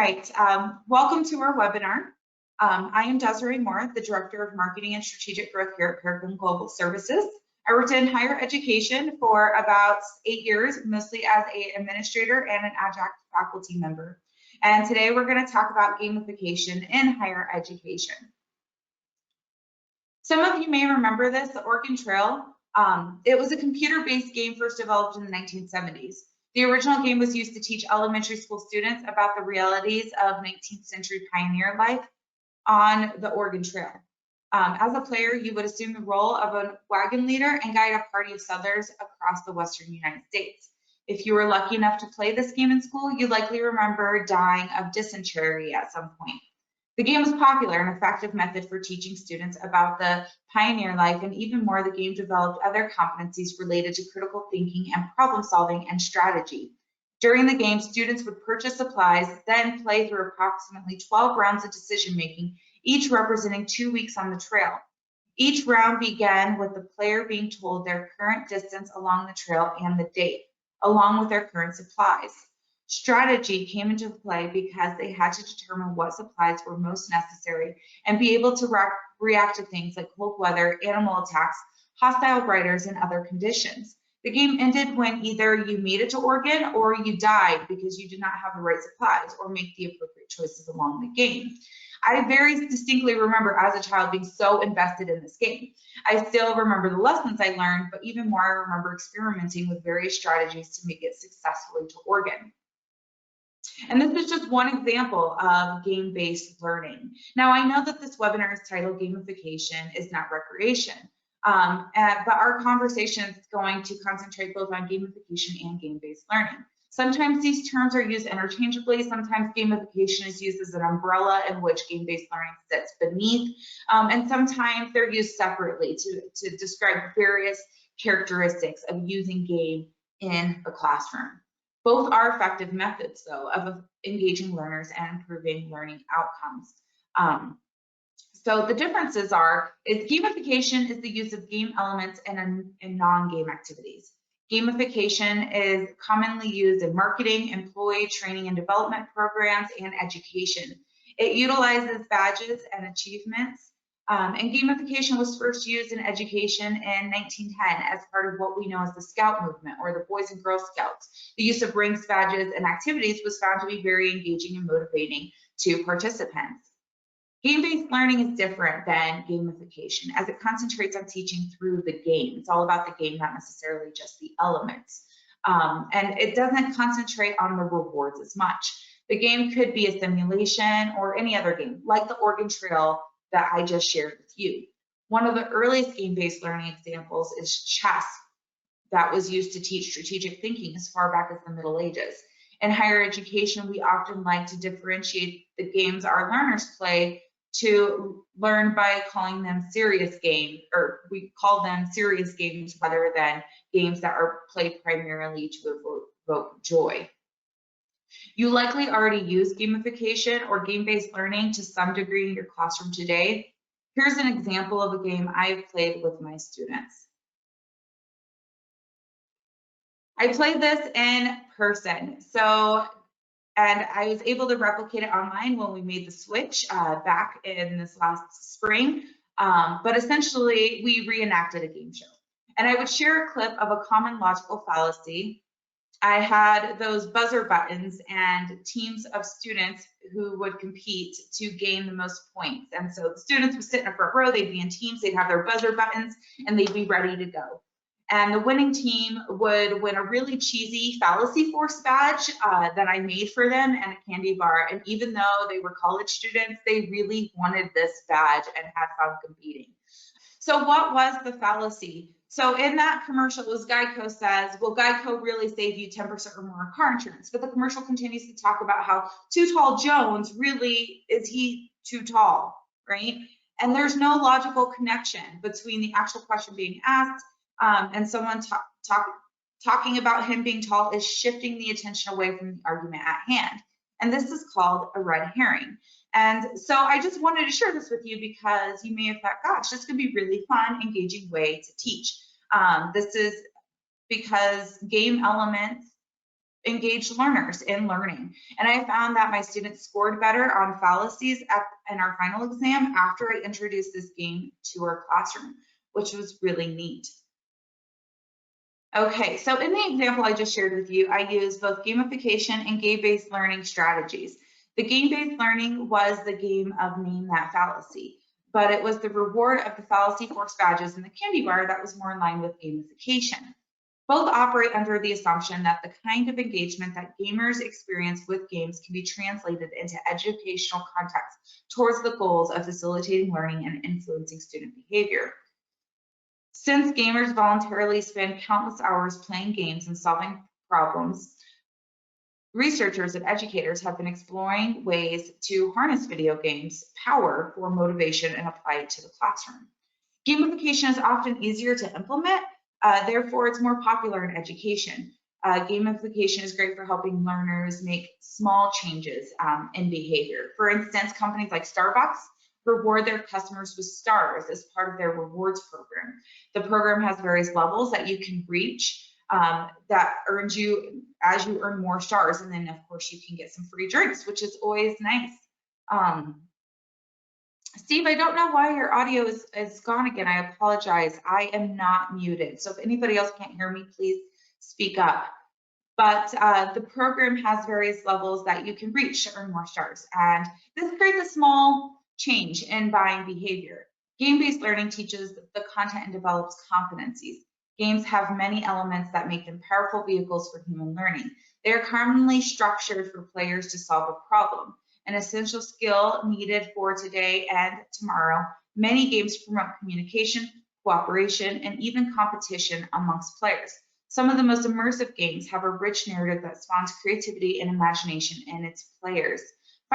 right, welcome to our webinar. I am Desiree Moore, the Director of Marketing and Strategic Growth here at Peregrine Global Services. I worked in higher education for about 8 years, mostly as an administrator and an adjunct faculty member. And today we're going to talk about gamification in higher education. Some of you may remember this, the Oregon Trail. It was a computer-based game first developed in the 1970s. The original game was used to teach elementary school students about the realities of 19th century pioneer life on the Oregon Trail. As a player, you would assume the role of a wagon leader and guide a party of settlers across the western United States. If you were lucky enough to play this game in school, you likely remember dying of dysentery at some point. The game was popular and effective method for teaching students about the pioneer life, and even more, the game developed other competencies related to critical thinking and problem solving and strategy. During the game, students would purchase supplies, then play through approximately 12 rounds of decision making, each representing 2 weeks on the trail. Each round began with the player being told their current distance along the trail and the date, along with their current supplies. Strategy came into play because they had to determine what supplies were most necessary and be able to react to things like cold weather, animal attacks, hostile riders, and other conditions. The game ended when either you made it to Oregon or you died because you did not have the right supplies or make the appropriate choices along the game. I very distinctly remember as a child being so invested in this game. I still remember the lessons I learned, but even more, I remember experimenting with various strategies to make it successfully to Oregon. And this is just one example of game-based learning. Now, I know that this webinar is titled Gamification is Not Recreation, but our conversation is going to concentrate both on gamification and game-based learning. Sometimes these terms are used interchangeably. Sometimes gamification is used as an umbrella in which game-based learning sits beneath, and sometimes they're used separately to describe various characteristics of using game in a classroom. Both are effective methods, though, of engaging learners and improving learning outcomes. So the differences is gamification is the use of game elements in non-game activities. Gamification is commonly used in marketing, employee training and development programs, and education. It utilizes badges and achievements. And gamification was first used in education in 1910 as part of what we know as the Scout movement or the Boys and Girl Scouts. The use of rings, badges, and activities was found to be very engaging and motivating to participants. Game-based learning is different than gamification as it concentrates on teaching through the game. It's all about the game, not necessarily just the elements. And it doesn't concentrate on the rewards as much. The game could be a simulation or any other game, like the Oregon Trail that I just shared with you. One of the earliest game-based learning examples is chess that was used to teach strategic thinking as far back as the Middle Ages. In higher education, we often like to differentiate the games our learners play to learn by calling them serious games, or we call them serious games rather than games that are played primarily to evoke joy. You likely already use gamification or game-based learning to some degree in your classroom today. Here's an example of a game I've played with my students. I played this in person, and I was able to replicate it online when we made the switch back in this last spring. But essentially, we reenacted a game show. And I would share a clip of a common logical fallacy. I had those buzzer buttons and teams of students who would compete to gain the most points. And so the students would sit in a front row, they'd be in teams, they'd have their buzzer buttons, and they'd be ready to go. And the winning team would win a really cheesy Fallacy Force badge that I made for them and a candy bar. And even though they were college students, they really wanted this badge and had fun competing. So what was the fallacy? So in that commercial, it was Geico says, will Geico really save you 10% or more on car insurance? But the commercial continues to talk about how Too Tall Jones really, is he too tall, right? And there's no logical connection between the actual question being asked and someone talking about him being tall is shifting the attention away from the argument at hand. And this is called a red herring. And so I just wanted to share this with you because you may have thought, gosh, this could be really fun, engaging way to teach. This is because game elements engaged learners in learning. And I found that my students scored better on fallacies in our final exam after I introduced this game to our classroom, which was really neat. Okay, so in the example I just shared with you, I used both gamification and game-based learning strategies. The game-based learning was the game of Name That Fallacy, but it was the reward of the fallacy force badges in the candy bar that was more in line with gamification. Both operate under the assumption that the kind of engagement that gamers experience with games can be translated into educational context towards the goals of facilitating learning and influencing student behavior. Since gamers voluntarily spend countless hours playing games and solving problems, researchers and educators have been exploring ways to harness video games' power for motivation and apply it to the classroom. Gamification is often easier to implement, therefore it's more popular in education. Gamification is great for helping learners make small changes in behavior. For instance, companies like Starbucks reward their customers with stars as part of their rewards program. The program has various levels that you can reach that earns you as you earn more stars, and then of course you can get some free drinks, which is always nice. Steve, I don't know why your audio is gone again. I apologize. I am not muted. So if anybody else can't hear me, please speak up. But the program has various levels that you can reach to earn more stars. And this creates a small change in buying behavior. Game-based learning teaches the content and develops competencies. Games have many elements that make them powerful vehicles for human learning. They are commonly structured for players to solve a problem, an essential skill needed for today and tomorrow. Many games promote communication, cooperation, and even competition amongst players. Some of the most immersive games have a rich narrative that spawns creativity and imagination in its players.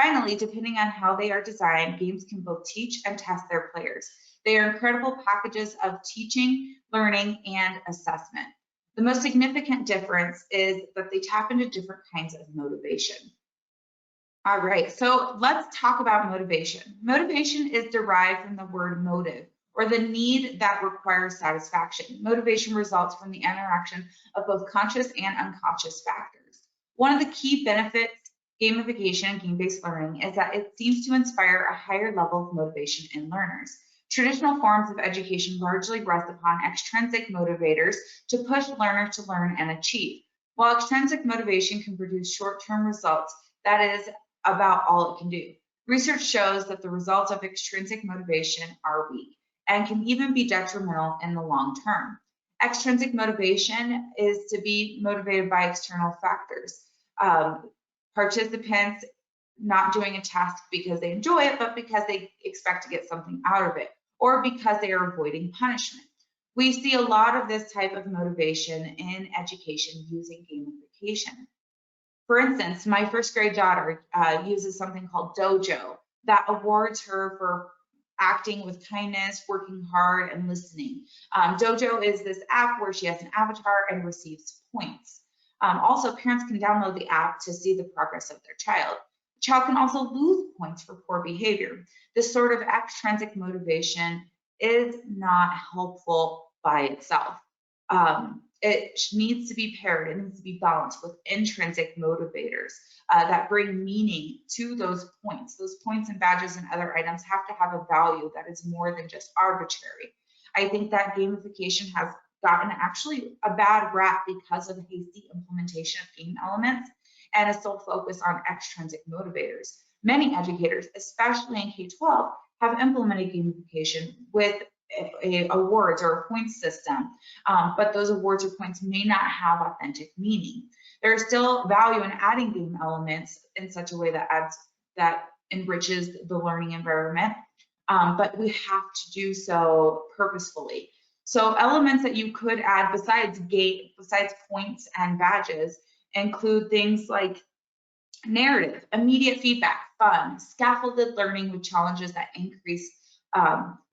Finally, depending on how they are designed, games can both teach and test their players. They are incredible packages of teaching, learning, and assessment. The most significant difference is that they tap into different kinds of motivation. All right, so let's talk about motivation. Motivation is derived from the word motive, or the need that requires satisfaction. Motivation results from the interaction of both conscious and unconscious factors. One of the key benefits gamification and game-based learning is that it seems to inspire a higher level of motivation in learners. Traditional forms of education largely rest upon extrinsic motivators to push learners to learn and achieve. While extrinsic motivation can produce short-term results, that is about all it can do. Research shows that the results of extrinsic motivation are weak and can even be detrimental in the long term. Extrinsic motivation is to be motivated by external factors. Participants not doing a task because they enjoy it, but because they expect to get something out of it, or because they are avoiding punishment. We see a lot of this type of motivation in education using gamification. For instance, my first grade daughter uses something called Dojo that awards her for acting with kindness, working hard, and listening. Dojo is this app where she has an avatar and receives points. Also, parents can download the app to see the progress of their child. The child can also lose points for poor behavior. This sort of extrinsic motivation is not helpful by itself. It needs to be paired, it needs to be balanced with intrinsic motivators that bring meaning to those points. Those points and badges and other items have to have a value that is more than just arbitrary. I think that gamification has gotten actually a bad rap because of hasty implementation of game elements and a sole focus on extrinsic motivators. Many educators, especially in K-12, have implemented gamification with awards or a points system, but those awards or points may not have authentic meaning. There is still value in adding game elements in such a way that enriches the learning environment, but we have to do so purposefully. So elements that you could add besides points and badges include things like narrative, immediate feedback, fun, scaffolded learning with challenges that increase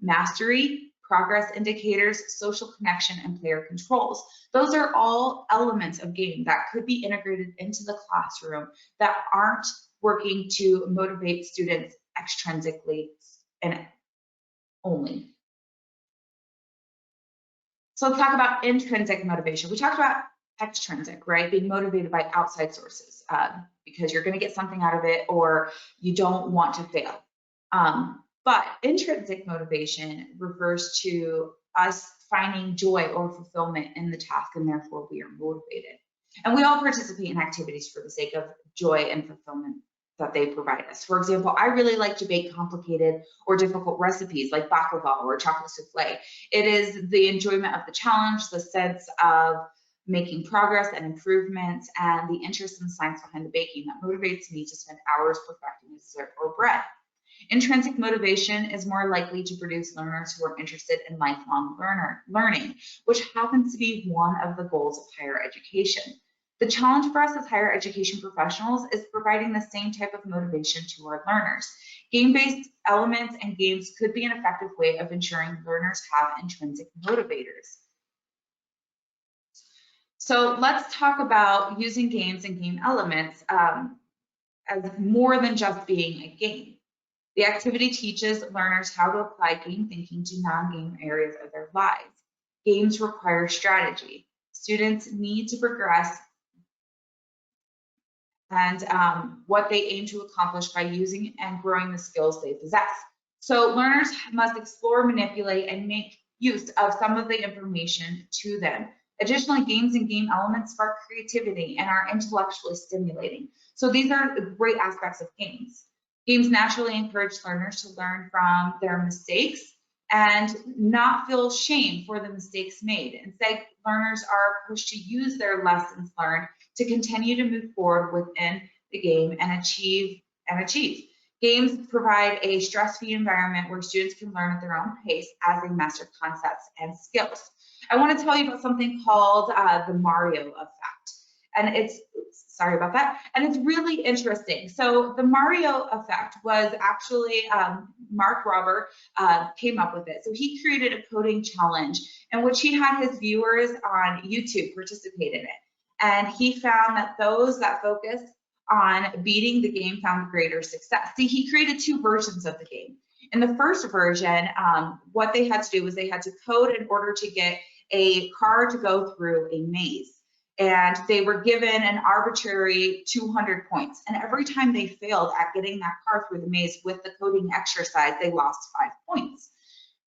mastery, progress indicators, social connection, and player controls. Those are all elements of game that could be integrated into the classroom that aren't working to motivate students extrinsically and only. So let's talk about intrinsic motivation. We talked about extrinsic, right? Being motivated by outside sources because you're going to get something out of it or you don't want to fail. But intrinsic motivation refers to us finding joy or fulfillment in the task, and therefore we are motivated. And we all participate in activities for the sake of joy and fulfillment that they provide us. For example, I really like to bake complicated or difficult recipes like baklava or chocolate souffle. It is the enjoyment of the challenge, the sense of making progress and improvements, and the interest in the science behind the baking that motivates me to spend hours perfecting a dessert or bread. Intrinsic motivation is more likely to produce learners who are interested in lifelong learning, which happens to be one of the goals of higher education. The challenge for us as higher education professionals is providing the same type of motivation to our learners. Game-based elements and games could be an effective way of ensuring learners have intrinsic motivators. So let's talk about using games and game elements as more than just being a game. The activity teaches learners how to apply game thinking to non-game areas of their lives. Games require strategy. Students need to progress and what they aim to accomplish by using and growing the skills they possess. So learners must explore, manipulate, and make use of some of the information to them. Additionally, games and game elements spark creativity and are intellectually stimulating. So these are great aspects of games. Games naturally encourage learners to learn from their mistakes and not feel shame for the mistakes made. Instead, learners are pushed to use their lessons learned to continue to move forward within the game and achieve. Games provide a stress-free environment where students can learn at their own pace as they master concepts and skills. I want to tell you about something called the Mario effect. And sorry about that. And it's really interesting. So the Mario effect was actually, Mark Rober came up with it. So he created a coding challenge in which he had his viewers on YouTube participate in it. And he found that those that focused on beating the game found greater success. See, he created two versions of the game. In the first version, what they had to do was they had to code in order to get a car to go through a maze. And they were given an arbitrary 200 points. And every time they failed at getting that car through the maze with the coding exercise, they lost 5 points.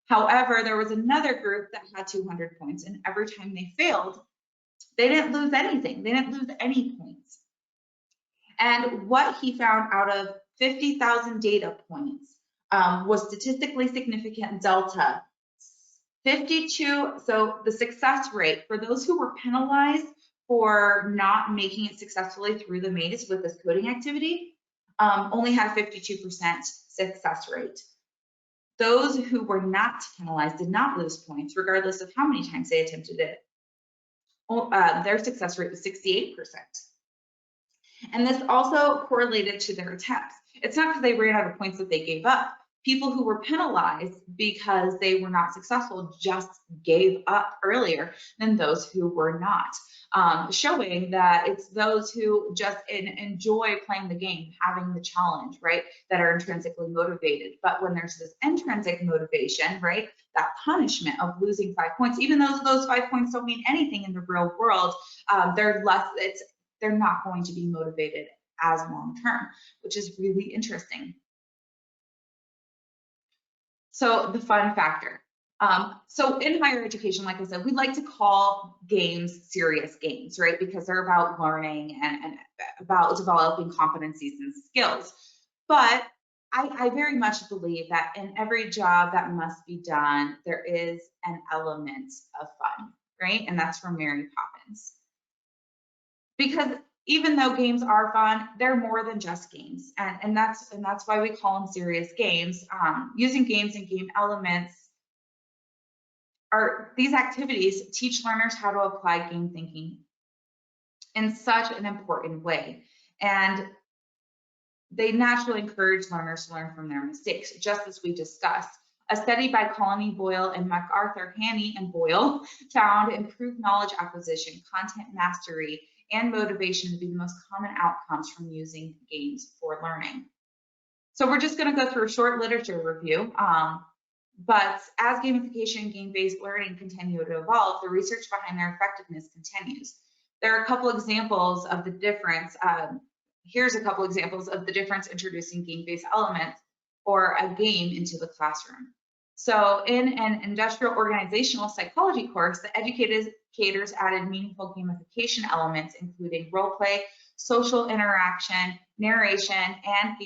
However, there was another group that had 200 points, and every time they failed, they didn't lose anything. They didn't lose any points. And what he found out of 50,000 data points was statistically significant delta 52. So the success rate for those who were penalized for not making it successfully through the maze with this coding activity only had a 52% success rate. Those who were not penalized did not lose points regardless of how many times they attempted it. Their success rate was 68%. And this also correlated to their attempts. It's not because they ran out of points that they gave up. People who were penalized because they were not successful just gave up earlier than those who were not, showing that it's those who just enjoy playing the game, having the challenge, right, that are intrinsically motivated. But when there's this intrinsic motivation, right, that punishment of losing 5 points, even though those 5 points don't mean anything in the real world, they're not going to be motivated as long term, which is really interesting. So the fun factor. So in higher education, like I said, we like to call games serious games, right? Because they're about learning and about developing competencies and skills. But I very much believe that in every job that must be done, there is an element of fun, right? And that's from Mary Poppins. Because even though games are fun, they're more than just games, and that's why we call them serious games. Using games and game elements these activities teach learners how to apply game thinking in such an important way, and they naturally encourage learners to learn from their mistakes, just as we discussed. A study by Colony Boyle and MacArthur, Haney and Boyle found improved knowledge acquisition, content mastery, and motivation to be the most common outcomes from using games for learning. So we're just going to go through a short literature review, but as gamification and game-based learning continue to evolve, the research behind their effectiveness continues. There are a couple examples of the difference. Here's a couple examples of the difference introducing game-based elements or a game into the classroom. So in an industrial organizational psychology course, the educators added meaningful gamification elements, including role play, social interaction, narration, and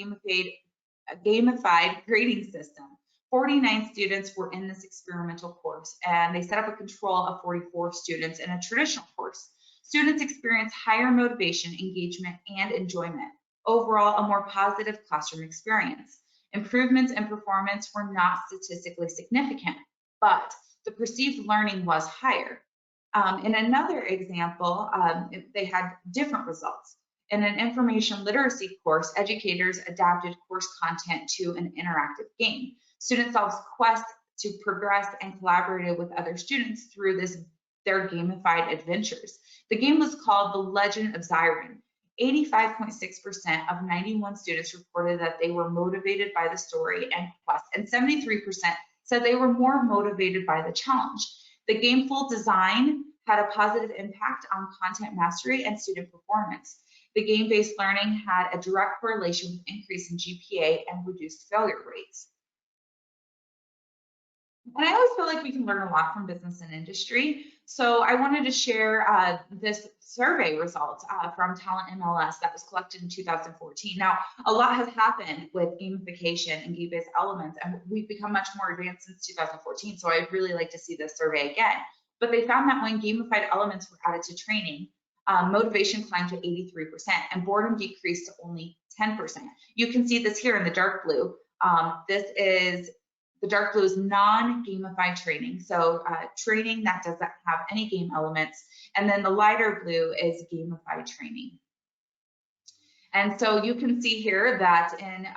gamified grading system. 49 students were in this experimental course, and they set up a control of 44 students in a traditional course. Students experienced higher motivation, engagement, and enjoyment. Overall, a more positive classroom experience. Improvements in performance were not statistically significant, but the perceived learning was higher. In another example, they had different results. In an information literacy course, educators adapted course content to an interactive game. Students solved quests to progress and collaborated with other students through their gamified adventures. The game was called The Legend of Zyron. 85.6% of 91 students reported that they were motivated by the story and quest, and 73% said they were more motivated by the challenge. The gameful design had a positive impact on content mastery and student performance. The game-based learning had a direct correlation with increase in GPA and reduced failure rates. And I always feel like we can learn a lot from business and industry. So I wanted to share this survey results from Talent MLS that was collected in 2014. Now, a lot has happened with gamification and game-based elements, and we've become much more advanced since 2014. So I'd really like to see this survey again. But they found that when gamified elements were added to training, motivation climbed to 83%, and boredom decreased to only 10%. You can see this here in the dark blue. The dark blue is non-gamified training, so training that doesn't have any game elements, and then the lighter blue is gamified training. And so you can see here that in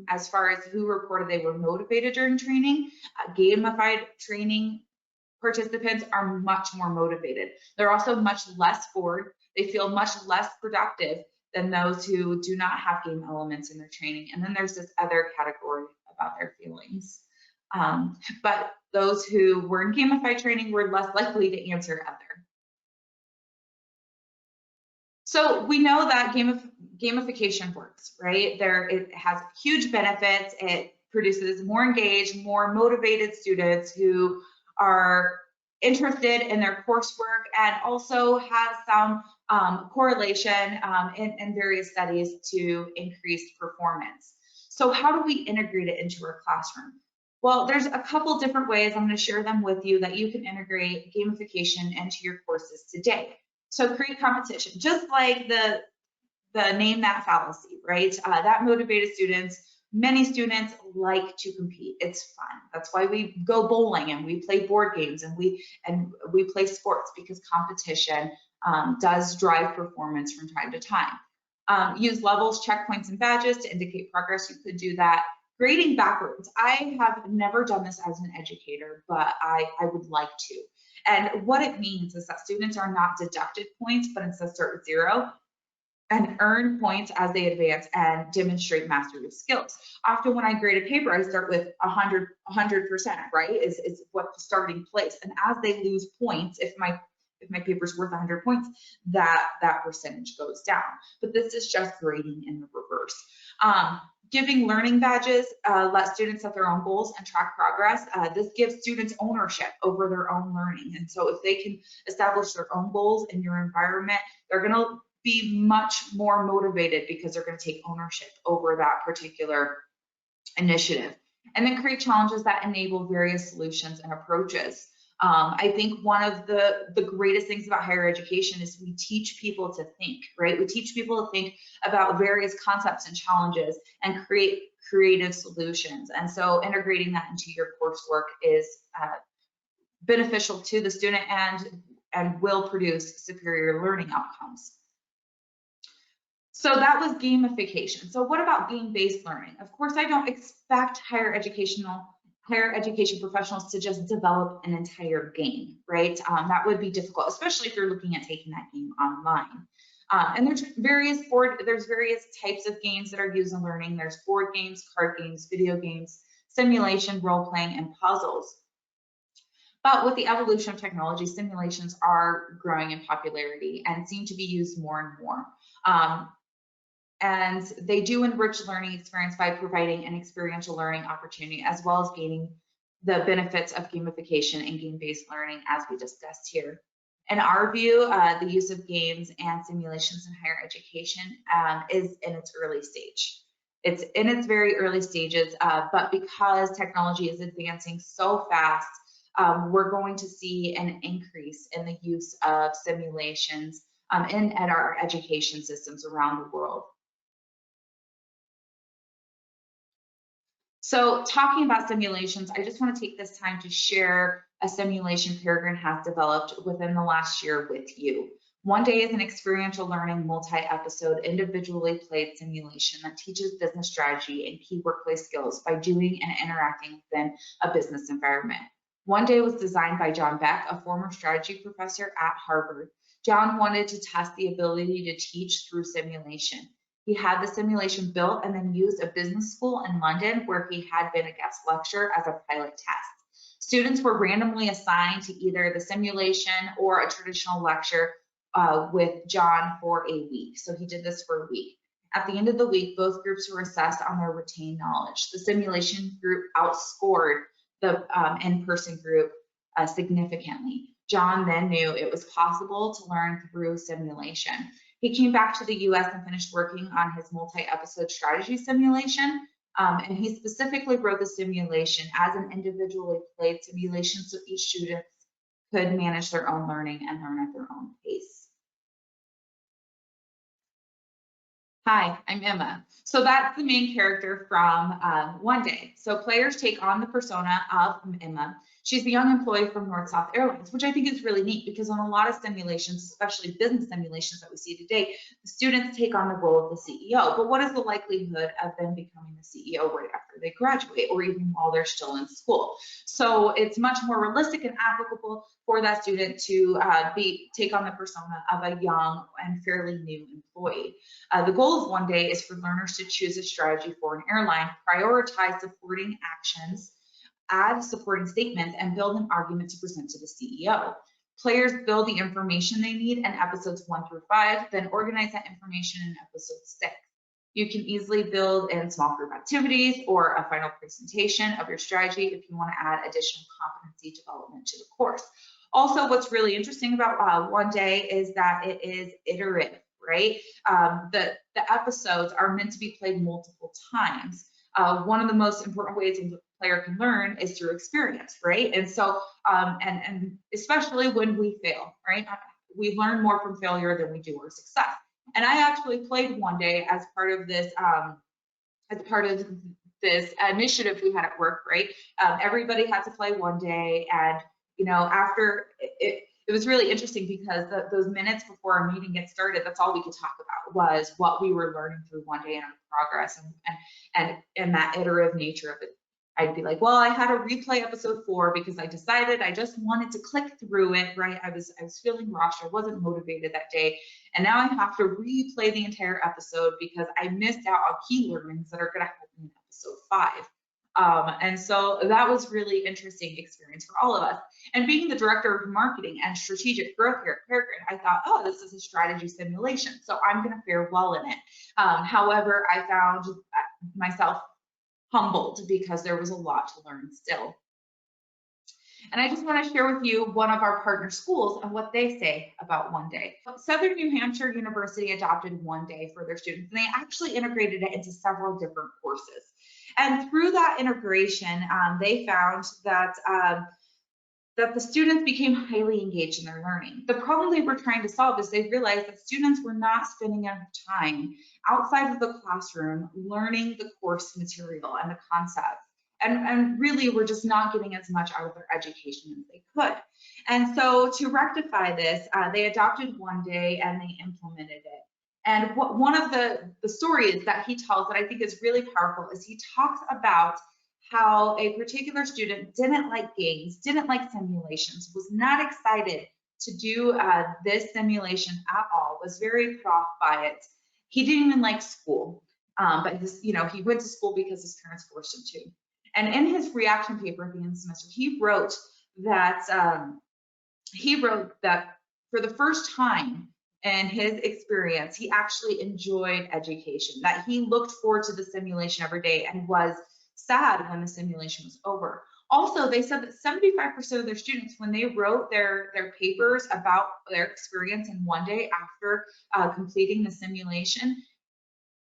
as far as who reported they were motivated during training, gamified training participants are much more motivated. They're also much less bored. They feel much less productive than those who do not have game elements in their training. And then there's this other category about their feelings. But those who were in gamified training were less likely to answer other. So we know that gamification works, right? It has huge benefits. It produces more engaged, more motivated students who are interested in their coursework, and also has some correlation in various studies to increased performance. So how do we integrate it into our classroom? Well, there's a couple different ways. I'm going to share them with you that you can integrate gamification into your courses today. So create competition, just like the name that fallacy, right? That motivated students. Many students like to compete. It's fun. That's why we go bowling and we play board games and we play sports, because competition does drive performance from time to time. Use levels, checkpoints, and badges to indicate progress. You could do that. Grading backwards. I have never done this as an educator, but I would like to. And what it means is that students are not deducted points, but instead start with 0 and earn points as they advance and demonstrate mastery of skills. Often when I grade a paper, I start with 100%, right? Is what the starting place. And as they lose points, if my paper's worth 100 points, that percentage goes down. But this is just grading in the reverse. Giving learning badges, let students set their own goals and track progress. This gives students ownership over their own learning. And so if they can establish their own goals in your environment, they're going to be much more motivated because they're going to take ownership over that particular initiative. And then create challenges that enable various solutions and approaches. I think one of the greatest things about higher education is we teach people to think, right? We teach people to think about various concepts and challenges and create creative solutions. And so integrating that into your coursework is beneficial to the student and will produce superior learning outcomes. So that was gamification. So what about game-based learning? Of course, I don't expect higher education professionals to just develop an entire game, right? That would be difficult, especially if you're looking at taking that game online. And there's various types of games that are used in learning. There's board games, card games, video games, simulation, role-playing, and puzzles. But with the evolution of technology, simulations are growing in popularity and seem to be used more and more. And they do enrich learning experience by providing an experiential learning opportunity, as well as gaining the benefits of gamification and game-based learning, as we discussed here. In our view, the use of games and simulations in higher education is in its early stage. It's in its very early stages, but because technology is advancing so fast, we're going to see an increase in the use of simulations at our education systems around the world. So talking about simulations, I just want to take this time to share a simulation Peregrine has developed within the last year with you. One Day is an experiential learning multi-episode individually played simulation that teaches business strategy and key workplace skills by doing and interacting within a business environment. One Day was designed by John Beck, a former strategy professor at Harvard. John wanted to test the ability to teach through simulation. He had the simulation built and then used a business school in London where he had been a guest lecturer as a pilot test. Students were randomly assigned to either the simulation or a traditional lecture with John for a week. So he did this for a week. At the end of the week, both groups were assessed on their retained knowledge. The simulation group outscored the in-person group significantly. John then knew it was possible to learn through simulation. He came back to the US and finished working on his multi-episode strategy simulation. And he specifically wrote the simulation as an individually played simulation so each student could manage their own learning and learn at their own pace. Hi, I'm Emma. So that's the main character from One Day. So players take on the persona of Emma. She's the young employee from North-South Airlines, which I think is really neat because on a lot of simulations, especially business simulations that we see today, the students take on the role of the CEO. But what is the likelihood of them becoming the CEO right after they graduate or even while they're still in school? So it's much more realistic and applicable for that student to take on the persona of a young and fairly new employee. The goal of One Day is for learners to choose a strategy for an airline, prioritize supporting actions, add supporting statements, and build an argument to present to the CEO. Players build the information they need in episodes 1 through 5, then organize that information in episode 6. You can easily build in small group activities or a final presentation of your strategy if you want to add additional competency development to the course. Also, what's really interesting about One Day is that it is iterative, right? The episodes are meant to be played multiple times. One of the most important ways a player can learn is through experience, right? And so, and especially when we fail, right? We learn more from failure than we do our success. And I actually played One Day as part of this initiative we had at work, right? Everybody had to play One Day, and you know, after it was really interesting because those minutes before our meeting gets started, that's all we could talk about was what we were learning through One Day and our progress and that iterative nature of it. I'd be like, well, I had to replay episode 4 because I decided I just wanted to click through it, right? I was feeling rushed, I wasn't motivated that day. And now I have to replay the entire episode because I missed out on key learnings that are gonna help me in episode 5. And so that was really interesting experience for all of us. And being the director of marketing and strategic growth here at Peregrine, I thought, oh, this is a strategy simulation, so I'm going to fare well in it. However, I found myself humbled because there was a lot to learn still. And I just want to share with you one of our partner schools and what they say about One Day. Southern New Hampshire University adopted One Day for their students, and they actually integrated it into several different courses. And through that integration, they found that the students became highly engaged in their learning. The problem they were trying to solve is they realized that students were not spending enough time outside of the classroom learning the course material and the concepts. And really were just not getting as much out of their education as they could. And so to rectify this, they adopted One Day and they implemented it. And one of the stories that he tells that I think is really powerful is he talks about how a particular student didn't like games, didn't like simulations, was not excited to do this simulation at all, was very put off by it. He didn't even like school, but he went to school because his parents forced him to. And in his reaction paper at the end of the semester, he wrote that he wrote that for the first time in his experience, he actually enjoyed education, that he looked forward to the simulation every day and was sad when the simulation was over. Also, they said that 75% of their students, when they wrote their papers about their experience in one day after completing the simulation,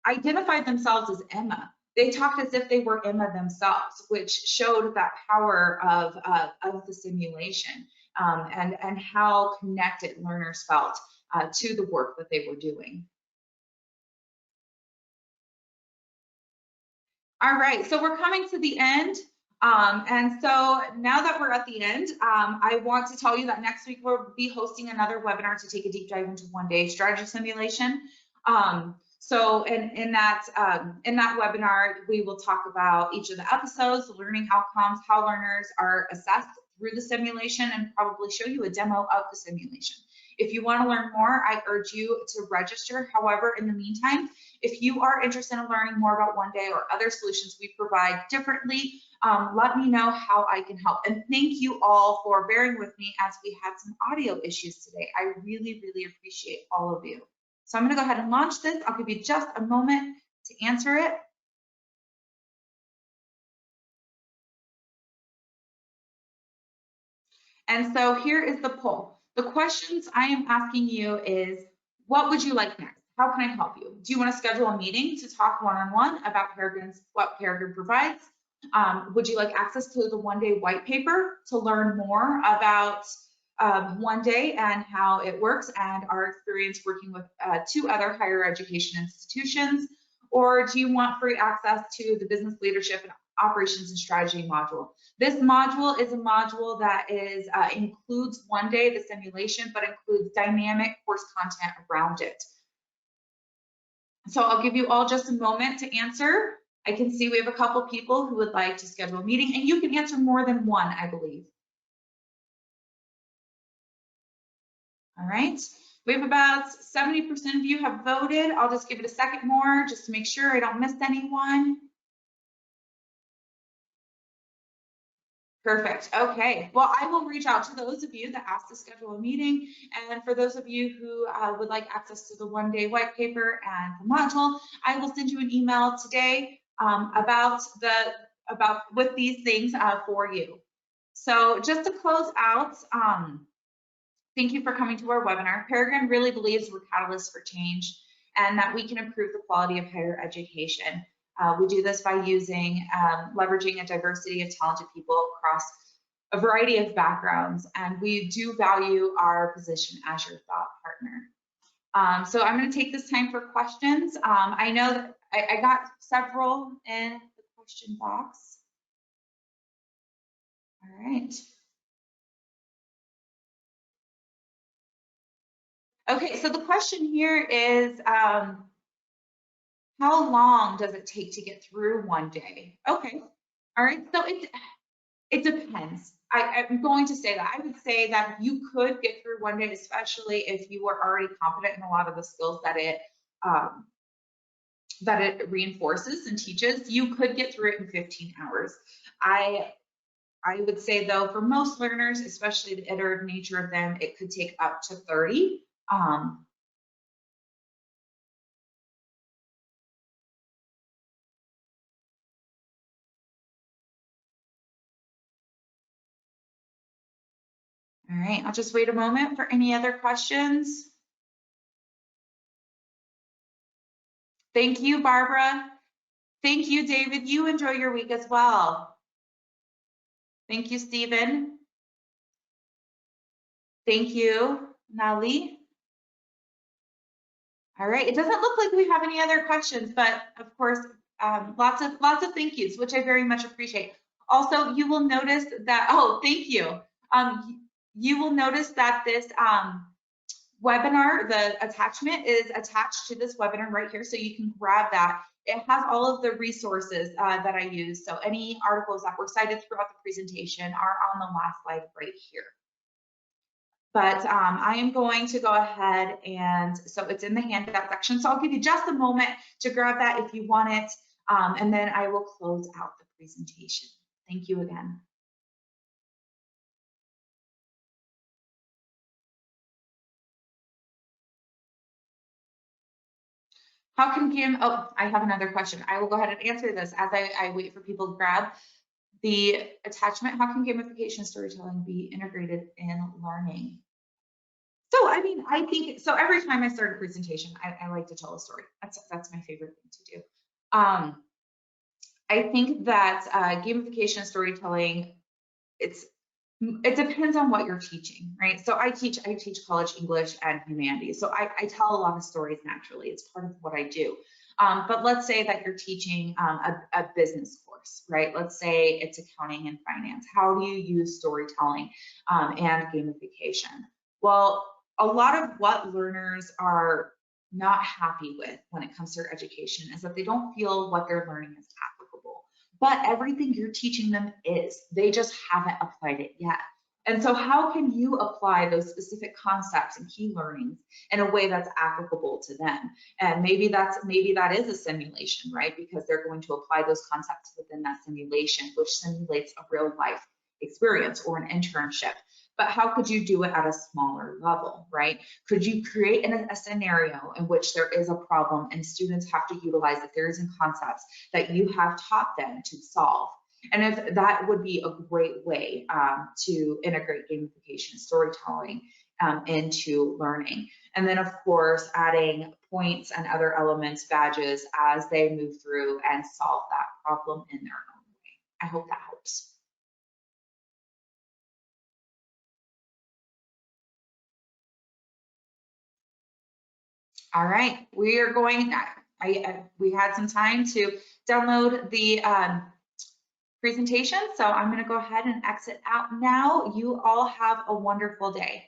identified themselves as Emma. They talked as if they were Emma themselves, which showed that power of the simulation and how connected learners felt to the work that they were doing. All right, so we're coming to the end. And so now that we're at the end, I want to tell you that next week we'll be hosting another webinar to take a deep dive into one-day strategy simulation. So in that webinar, we will talk about each of the episodes, the learning outcomes, how learners are assessed through the simulation, and probably show you a demo of the simulation. If you want to learn more, I urge you to register. However, in the meantime, if you are interested in learning more about one day or other solutions we provide differently, let me know how I can help. And thank you all for bearing with me as we had some audio issues today. I really, really appreciate all of you. So I'm going to go ahead and launch this. I'll give you just a moment to answer it. And so here is the poll. The questions I am asking you is, what would you like next? How can I help you? Do you want to schedule a meeting to talk one-on-one about what Peregrine provides? Would you like access to the one-day white paper to learn more about one day and how it works and our experience working with 2 other higher education institutions? Or do you want free access to the business leadership and operations and strategy module? This module is a module that includes one day, the simulation, but includes dynamic course content around it. So I'll give you all just a moment to answer. I can see we have a couple people who would like to schedule a meeting, and you can answer more than one, I believe. All right, we have about 70% of you have voted. I'll just give it a second more just to make sure I don't miss anyone. Perfect. Okay. Well, I will reach out to those of you that asked to schedule a meeting. And for those of you who would like access to the one-day white paper and the module, I will send you an email today with these things for you. So just to close out, thank you for coming to our webinar. Peregrine really believes we're catalysts for change and that we can improve the quality of higher education. We do this by leveraging a diversity of talented people across a variety of backgrounds, and we do value our position as your thought partner. So I'm going to take this time for questions. I know that I got several in the question box. All right. Okay, so the question here is, how long does it take to get through one day? Okay, all right, so it depends. I'm going to say that. I would say that you could get through one day, especially if you were already confident in a lot of the skills that it reinforces and teaches. You could get through it in 15 hours. I would say, though, for most learners, especially the iterative nature of them, it could take up to 30. All right, I'll just wait a moment for any other questions. Thank you, Barbara. Thank you, David. You enjoy your week as well. Thank you, Stephen. Thank you, Nali. All right, it doesn't look like we have any other questions, but of course, lots of thank yous, which I very much appreciate. Also, you will notice that, oh, thank you. You will notice that this webinar, the attachment is attached to this webinar right here, so you can grab that. It has all of the resources that I use. So any articles that were cited throughout the presentation are on the last slide right here. But I am going to go ahead and, so it's in the handout section. So I'll give you just a moment to grab that if you want it, and then I will close out the presentation. Thank you again. How can oh, I have another question. I will go ahead and answer this as I wait for people to grab the attachment. How can gamification storytelling be integrated in learning? So, I mean, I think, so every time I start a presentation, I like to tell a story. That's my favorite thing to do. I think that gamification storytelling, it depends on what you're teaching, right? So I teach college English and humanities. So I tell a lot of stories naturally. It's part of what I do. But let's say that you're teaching a business course, right? Let's say it's accounting and finance. How do you use storytelling and gamification? Well, a lot of what learners are not happy with when it comes to their education is that they don't feel what they're learning is applicable. But everything you're teaching them is. They just haven't applied it yet. And so how can you apply those specific concepts and key learnings in a way that's applicable to them? And maybe that is a simulation, right? Because they're going to apply those concepts within that simulation, which simulates a real life experience or an internship. But how could you do it at a smaller level, right? Could you create a scenario in which there is a problem and students have to utilize the theories and concepts that you have taught them to solve? And if that would be a great way to integrate gamification storytelling into learning. And then of course, adding points and other elements, badges, as they move through and solve that problem in their own way. I hope that helps. All right, we are going, we had some time to download the presentation, so I'm going to go ahead and exit out now. You all have a wonderful day.